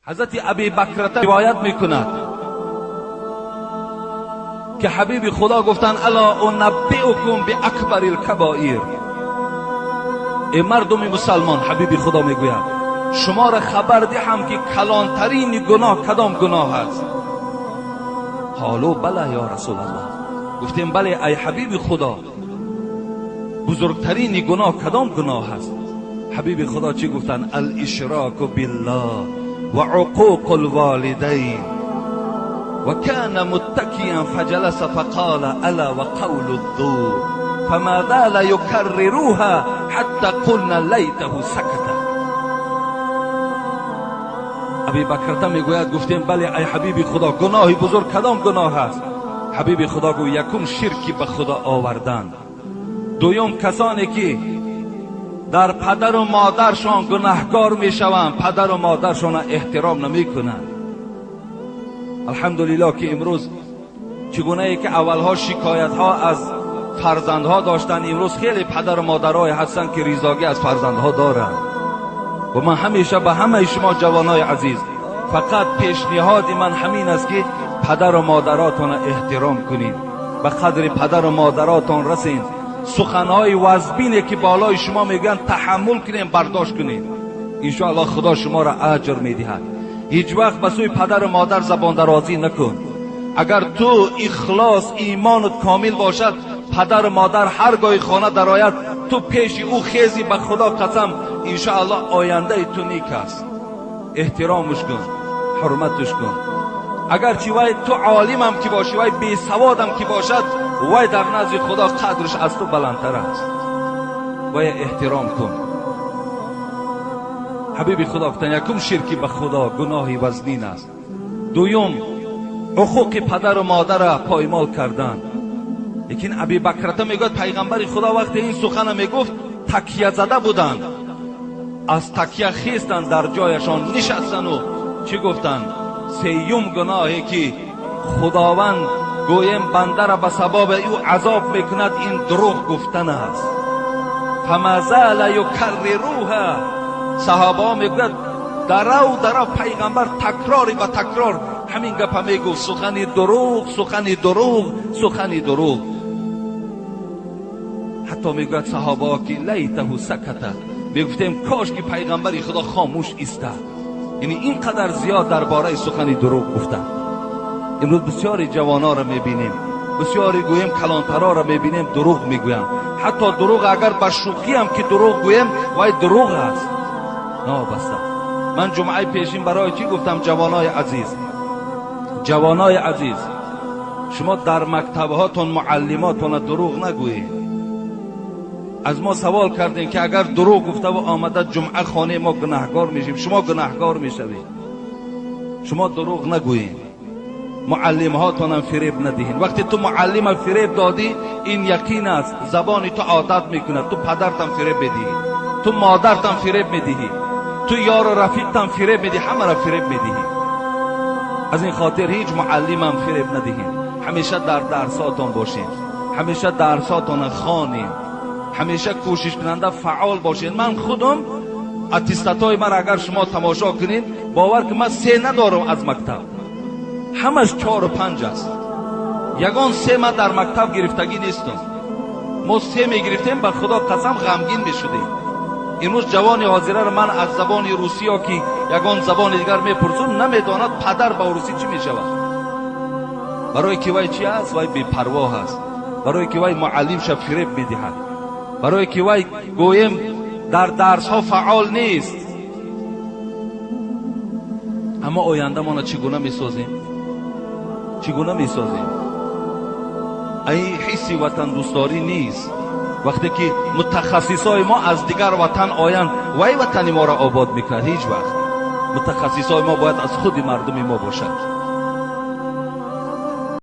حضرت ابی بکرته روایت میکند که حبیب خدا گفتن الا انبئکم باکبر الکبائر. ای مردم مسلمان، حبیب خدا میگوید شما را خبر دهم که کلانترین گناه کدام گناه است؟ قالوا بله یا رسول الله. گفتیم بله ای حبیب خدا، بزرگترین گناه کدام گناه است؟ حبیب خدا چی گفتن؟ الاشراک بالله و عقوق الوالدین. و کان متکیا فجلس فقال الا و قول الزور فما زال یکرروها حتی قلنا لیته سکت. ابی بکرته میگوید گفتیم بله ای حبیب خدا، گناه بزرگ کدام گناه است؟ حبیب خدا گوید یکم شرکی به خدا آوردن، دویم کسانی که در پدر و مادرشان گناهکار میشوند، پدر و مادرشان احترام نمیکنند. الحمدلله که امروز چگونه ای که اولها شکایت ها از فرزندها داشتن، امروز خیلی پدر و مادرای هستند که ریزاگی از فرزندها دارند. و من همیشه به همه شما جوانای عزیز فقط پیشنهاد من همین است که پدر و مادراتون احترام کنید، به قدر پدر و مادراتون رسین، سخنهای وزبینه که بالای شما میگن تحمل کنید، برداشت کنید، انشاءالله خدا شما را اجر میدهد. هیچ وقت به سوی پدر و مادر زبان درازی نکن. اگر تو اخلاص ایمانت کامل باشد، پدر و مادر هرگاه خانه درآید تو پیش او خیزی، به خدا قسم انشاءالله آینده تو نیک است. احترامش کن، حرمتش کن. اگرچه وای تو عالم هم که باشی، وای بی سواد هم که باشد، وای در نزد خدا قدرش از تو بلندتر است. وای احترام کن. حبیب خدا گفتن یکم شرکی به خدا گناهی وزنین است، دویم حقوق پدر و مادر را پایمال کردن. لیکن ابی بکرته میگوید پیغمبر خدا وقتی این سخن میگفت تکیه زده بودند، از تکیه خیستن در جایشان نشستن و چی گفتن؟ سیوم گناهی که خداوند گویم بنده را به سبب او عذاب میکند این دروغ گفتن است. فما زال یکرروها. صحابه میگوید درو پیغمبر تکراری به تکرار همین گپ میگفت، سخنی دروغ، سخنی دروغ، سخنی دروغ. حتی میگوید صحابه که لیته سکت، میگفتیم کاش که پیغمبر خدا خاموش ایستاد. یعنی اینقدر زیاد درباره سخنی دروغ گفتن. امروز بسیاری جوانا را میبینیم، بسیاری گویم کلانترا را میبینیم دروغ میگویم. حتی دروغ اگر به شوخی هم که دروغ گویم وای دروغ است. نابسته. من جمعه پیشین برای چی گفتم؟ جوانای عزیز، جوانای عزیز، شما در مکتبهاتون معلماتون دروغ نگویید. از ما سوال کردین که اگر دروغ گفته و آمده جمعه خانه ما گناهکار میشیم، شما گناهکار میشوید. شما دروغ نگویید، معلم هاتون هم فریب ندهین. وقتی تو معلم فریب دادی این یقین است زبان تو عادت میکنه، تو پدرتم فریب میدهی، تو مادرتم فریب میدهی، تو یار و رفیقتم فریب میدهی، همه را فریب میدهی. از این خاطر هیچ معلم هم فریب ندهین. همیشه در درساتون باشین، همیشه درساتون خوانین، همیشه کوشش کننده فعال باشین. من خودم اتستاتای من اگر شما تماشا کنین باور که من 3 ندارم از مکتب، همش 4 و 5 است. یگان 3 من در مکتب گرفتگی نیستم. ما 3 میگرفتیم به خدا قسم غمگین میشدیم. امروز جوان حاضره را من از زبان روسی ها که یگان زبان دیگر میپرسم نمیداند پدر با روسی چی میشود. برای که وای چی است؟ وای بی پروا است. برای که وای معلم شب فریب میدهد. برای که وای گویم در درس ها فعال نیست. اما آینده ما چگونه میسازیم؟ چگونه میسازیم؟ این حس وطن دوستاری نیست. وقتی که متخصصای ما از دیگر وطن آیند وای وطن ما را آباد میکند، هیچ وقت. متخصصای ما باید از خود مردم ما باشد.